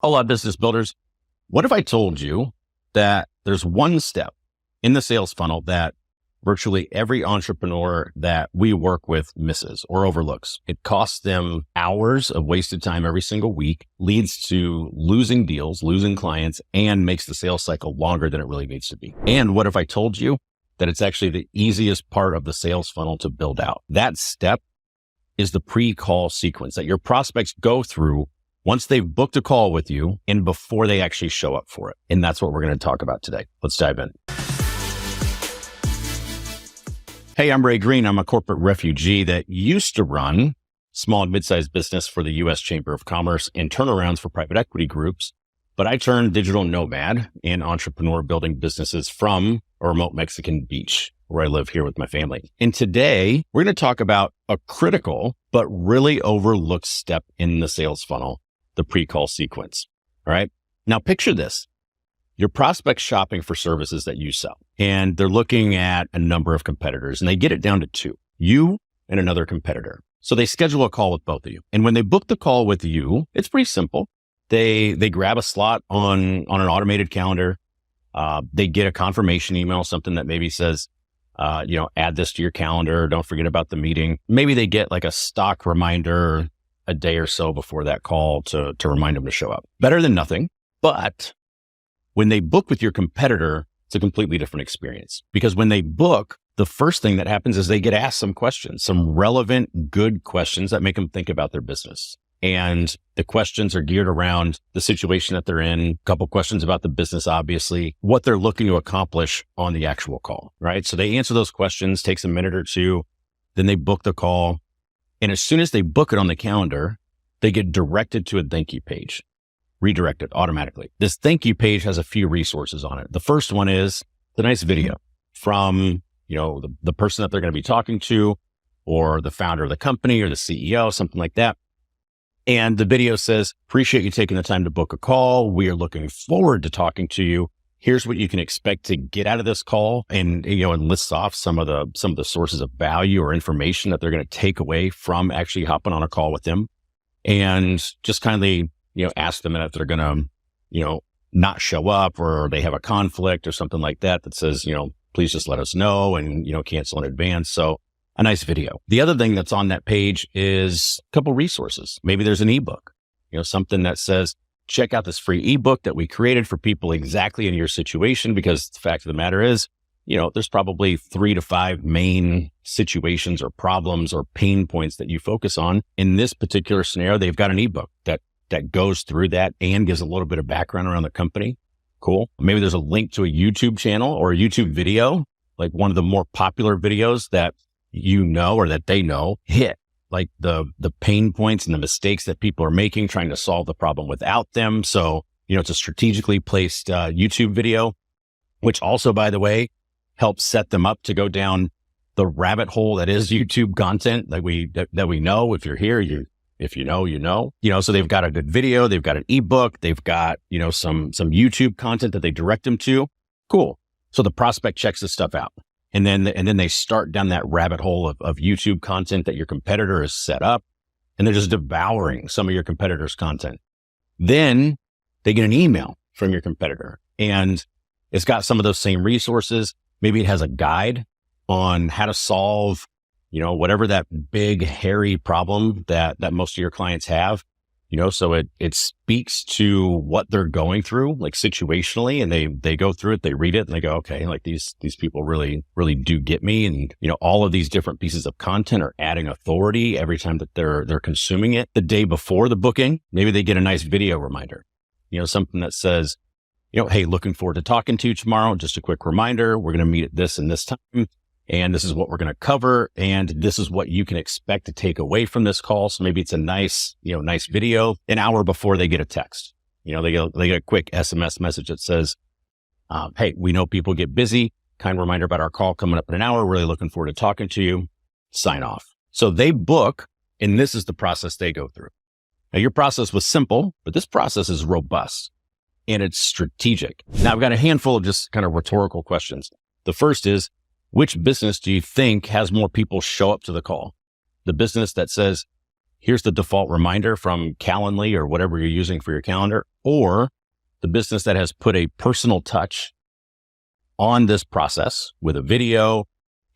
Hola, business builders. What if I told you that there's one step in the sales funnel that virtually every entrepreneur that we work with misses or overlooks? It costs them hours of wasted time every single week, leads to losing deals, losing clients, and makes the sales cycle longer than it really needs to be. And what if I told you that it's actually the easiest part of the sales funnel to build out? That step is the pre-call sequence that your prospects go through once they've booked a call with you and before they actually show up for it. And that's what we're going to talk about today. Let's dive in. Hey, I'm Ray Green. I'm a corporate refugee that used to run small and mid-sized business for the U.S. Chamber of Commerce and turnarounds for private equity groups. But I turned digital nomad and entrepreneur building businesses from a remote Mexican beach where I live here with my family. And today we're going to talk about a critical but really overlooked step in the sales funnel, the pre-call sequence. All right. Now picture this. Your prospect's shopping for services that you sell, and they're looking at a number of competitors, and they get it down to two, you and another competitor. So they schedule a call with both of you. And when they book the call with you, it's pretty simple. They grab a slot on an automated calendar. They get a confirmation email, something that maybe says, add this to your calendar. Don't forget about the meeting. Maybe they get like a stock reminder a day or so before that call to remind them to show up. Better than nothing. But when they book with your competitor, it's a completely different experience, because when they book, the first thing that happens is they get asked some questions, some relevant, good questions that make them think about their business. And the questions are geared around the situation that they're in, a couple questions about the business, obviously, what they're looking to accomplish on the actual call, right? So they answer those questions, takes a minute or two, then they book the call. And as soon as they book it on the calendar, they get directed to a thank you page, redirected automatically. This thank you page has a few resources on it. The first one is the nice video from, the person that they're going to be talking to, or the founder of the company or the CEO, something like that. And the video says, appreciate you taking the time to book a call. We are looking forward to talking to you. Here's what you can expect to get out of this call. And, and lists off some of the sources of value or information that they're going to take away from actually hopping on a call with them. And just kindly, ask them if they're going to, not show up, or they have a conflict or something like that says, please just let us know and, cancel in advance. So a nice video. The other thing that's on that page is a couple resources. Maybe there's an ebook, something that says, check out this free ebook that we created for people exactly in your situation, because the fact of the matter is, there's probably 3 to 5 main situations or problems or pain points that you focus on. In this particular scenario, they've got an ebook that goes through that and gives a little bit of background around the company. Cool. Maybe there's a link to a YouTube channel or a YouTube video, like one of the more popular videos that or that they know hit like the pain points and the mistakes that people are making trying to solve the problem without them. So, it's a strategically placed YouTube video, which also, by the way, helps set them up to go down the rabbit hole that is YouTube content that we know. If you're here, if you know. So they've got a good video, they've got an ebook, they've got, some YouTube content that they direct them to. Cool. So the prospect checks this stuff out. And then they start down that rabbit hole of YouTube content that your competitor has set up, and they're just devouring some of your competitor's content. Then they get an email from your competitor, and it's got some of those same resources. Maybe it has a guide on how to solve, whatever that big, hairy problem that most of your clients have. So it speaks to what they're going through, like situationally, and they go through it, they read it, and they go, okay, like these people really, really do get me. And, all of these different pieces of content are adding authority every time that they're consuming it. The day before the booking, maybe they get a nice video reminder, something that says, hey, looking forward to talking to you tomorrow. Just a quick reminder. We're going to meet at this and this time. And this is what we're going to cover. And this is what you can expect to take away from this call. So maybe it's a nice video an hour before they get a text. They get a quick SMS message that says, hey, we know people get busy. Kind reminder about our call coming up in an hour. Really looking forward to talking to you. Sign off. So they book, and this is the process they go through. Now, your process was simple, but this process is robust and it's strategic. Now, I've got a handful of just kind of rhetorical questions. The first is, which business do you think has more people show up to the call? The business that says, here's the default reminder from Calendly or whatever you're using for your calendar, or the business that has put a personal touch on this process with a video,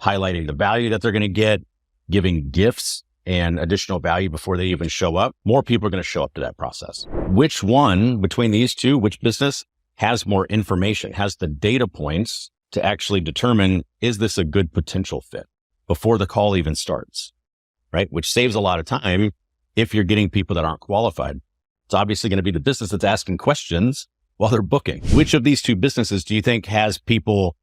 highlighting the value that they're going to get, giving gifts and additional value before they even show up. More people are going to show up to that process. Which one between these two, which business has more information, has the data points to actually determine, is this a good potential fit before the call even starts, right? Which saves a lot of time if you're getting people that aren't qualified. It's obviously going to be the business that's asking questions while they're booking. Which of these two businesses do you think has people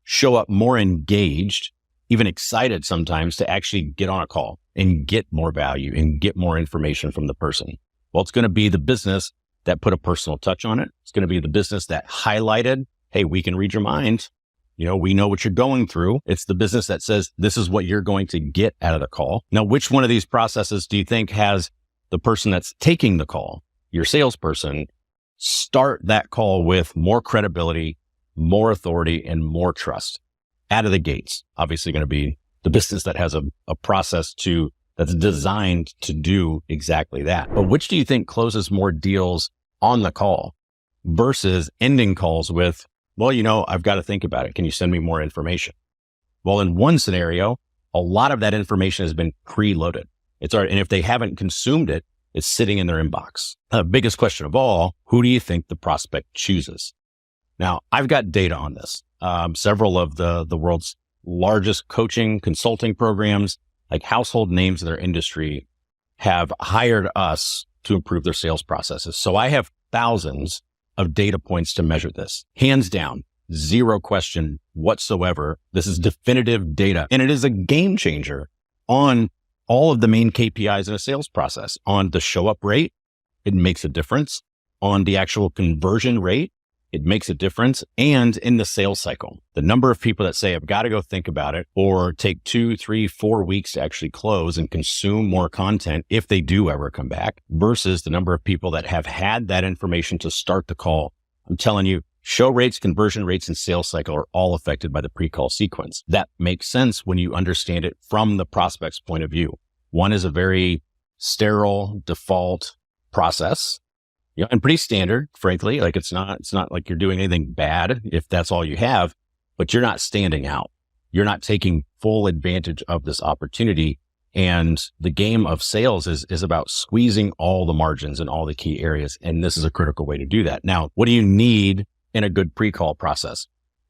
show up more engaged, even excited sometimes to actually get on a call and get more value and get more information from the person? Well, it's going to be the business that put a personal touch on it. It's going to be the business that highlighted, hey, we can read your mind. We know what you're going through. It's the business that says, this is what you're going to get out of the call. Now, which one of these processes do you think has the person that's taking the call, your salesperson, start that call with more credibility, more authority, and more trust out of the gates? Obviously going to be the business that has a process that's designed to do exactly that. But which do you think closes more deals on the call versus ending calls with, well, I've got to think about it. Can you send me more information? Well, in one scenario, a lot of that information has been preloaded. And if they haven't consumed it, it's sitting in their inbox. The biggest question of all, who do you think the prospect chooses? Now, I've got data on this. Several of the world's largest coaching consulting programs, like household names in their industry, have hired us to improve their sales processes. So I have thousands of data points to measure this. Hands down, zero question whatsoever. This is definitive data, and it is a game changer on all of the main KPIs in a sales process. On the show up rate, it makes a difference. On the actual conversion rate, it makes a difference. And in the sales cycle, the number of people that say, I've got to go think about it, or take 2, 3, 4 weeks to actually close and consume more content if they do ever come back, versus the number of people that have had that information to start the call. I'm telling you, show rates, conversion rates, and sales cycle are all affected by the pre-call sequence. That makes sense when you understand it from the prospect's point of view. One is a very sterile default process, and pretty standard, frankly. Like it's not like you're doing anything bad if that's all you have, but you're not standing out. You're not taking full advantage of this opportunity. And the game of sales is about squeezing all the margins in all the key areas. And this is a critical way to do that. Now, what do you need in a good pre-call process?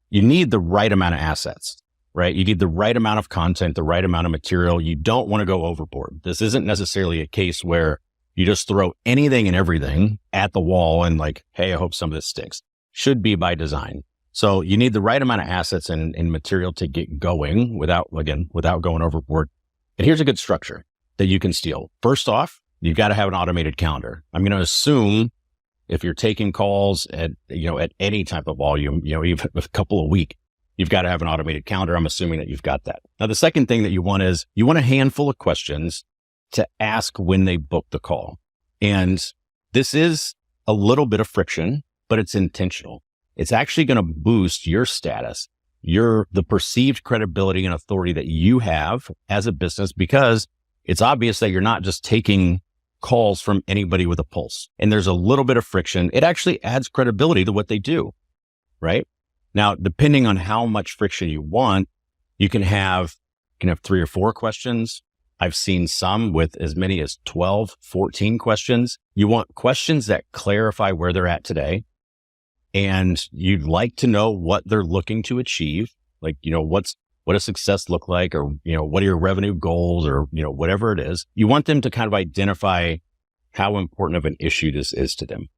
You need the right amount of assets, right? You need the right amount of content, the right amount of material. You don't want to go overboard. This isn't necessarily a case where you just throw anything and everything at the wall and like, hey, I hope some of this sticks. Should be by design. So you need the right amount of assets and material to get going without going overboard. And here's a good structure that you can steal. First off, you've got to have an automated calendar. I'm going to assume if you're taking calls at any type of volume, even a couple a week, you've got to have an automated calendar. I'm assuming that you've got that. Now, the second thing that you want is you want a handful of questions to ask when they book the call. And this is a little bit of friction, but it's intentional. It's actually going to boost your status, the perceived credibility and authority that you have as a business, because it's obvious that you're not just taking calls from anybody with a pulse. And there's a little bit of friction. It actually adds credibility to what they do, right? Now, depending on how much friction you want, you can have 3 or 4 questions. I've seen some with as many as 12, 14 questions. You want questions that clarify where they're at today. And you'd like to know what they're looking to achieve. Like, what does success look like? Or, what are your revenue goals? Or, whatever it is. You want them to kind of identify how important of an issue this is to them.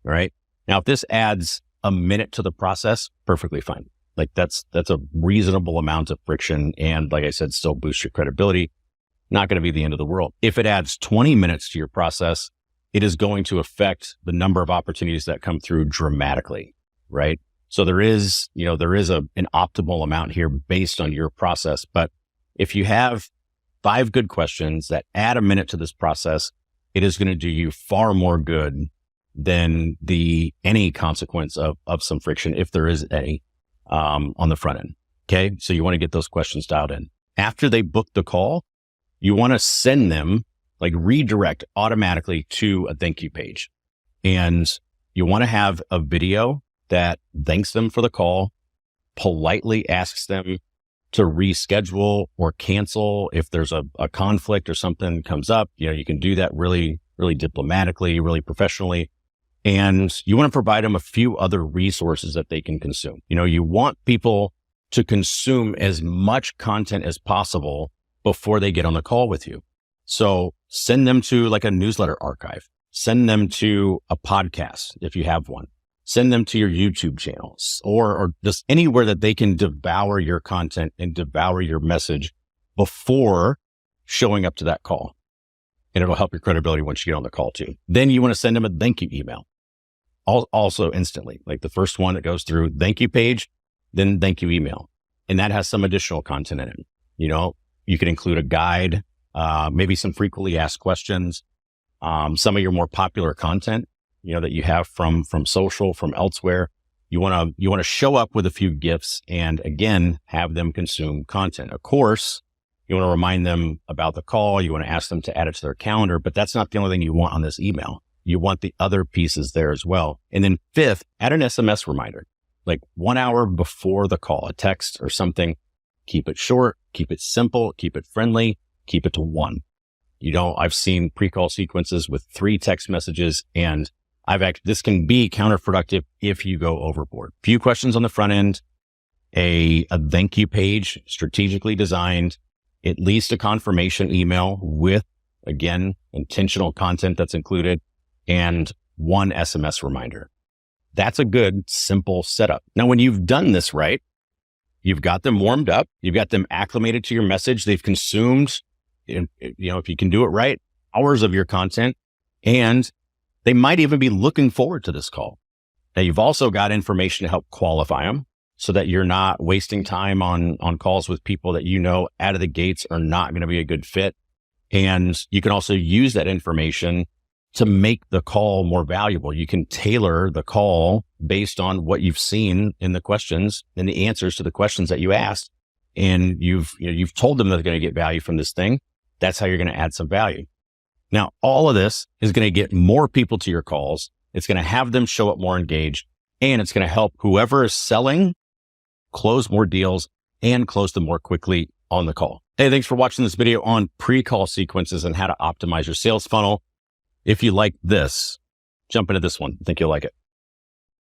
All right. Now, if this adds a minute to the process, perfectly fine. Like that's a reasonable amount of friction. And like I said, still boosts your credibility. Not going to be the end of the world. If it adds 20 minutes to your process, it is going to affect the number of opportunities that come through dramatically, right? So there is an optimal amount here based on your process. But if you have 5 good questions that add a minute to this process, it is going to do you far more good than any consequence of some friction, if there is any, on the front end. Okay. So you want to get those questions dialed in. After they book the call, you want to send them like redirect automatically to a thank you page. And you want to have a video that thanks them for the call, politely asks them to reschedule or cancel if there's a conflict or something comes up. You can do that really, really diplomatically, really professionally. And you want to provide them a few other resources that they can consume. You want people to consume as much content as possible before they get on the call with you. So send them to like a newsletter archive, send them to a podcast if you have one, send them to your YouTube channels or just anywhere that they can devour your content and devour your message before showing up to that call. And it'll help your credibility once you get on the call too. Then you want to send them a thank you email. Also instantly, like the first one that goes through thank you page, then thank you email. And that has some additional content in it. You can include a guide, maybe some frequently asked questions, some of your more popular content, that you have from social, from elsewhere. You want to show up with a few gifts and again, have them consume content. Of course, you want to remind them about the call. You want to ask them to add it to their calendar, but that's not the only thing you want on this email. You want the other pieces there as well. And then fifth, add an SMS reminder, like 1 hour before the call, a text or something. Keep it short, keep it simple, keep it friendly, keep it to one. I've seen pre-call sequences with 3 text messages, and this can be counterproductive if you go overboard. Few questions on the front end, a thank you page strategically designed, at least a confirmation email with, again, intentional content that's included, and 1 SMS reminder. That's a good, simple setup. Now, when you've done this right, you've got them warmed up, you've got them acclimated to your message, they've consumed, if you can do it right, hours of your content, and they might even be looking forward to this call. Now, you've also got information to help qualify them so that you're not wasting time on calls with people that out of the gates are not going to be a good fit. And you can also use that information to make the call more valuable. You can tailor the call based on what you've seen in the questions and the answers to the questions that you asked. And you've told them they're going to get value from this thing. That's how you're going to add some value. Now, all of this is going to get more people to your calls. It's going to have them show up more engaged, and it's going to help whoever is selling close more deals and close them more quickly on the call. Hey, thanks for watching this video on pre-call sequences and how to optimize your sales funnel. If you like this, jump into this one. I think you'll like it.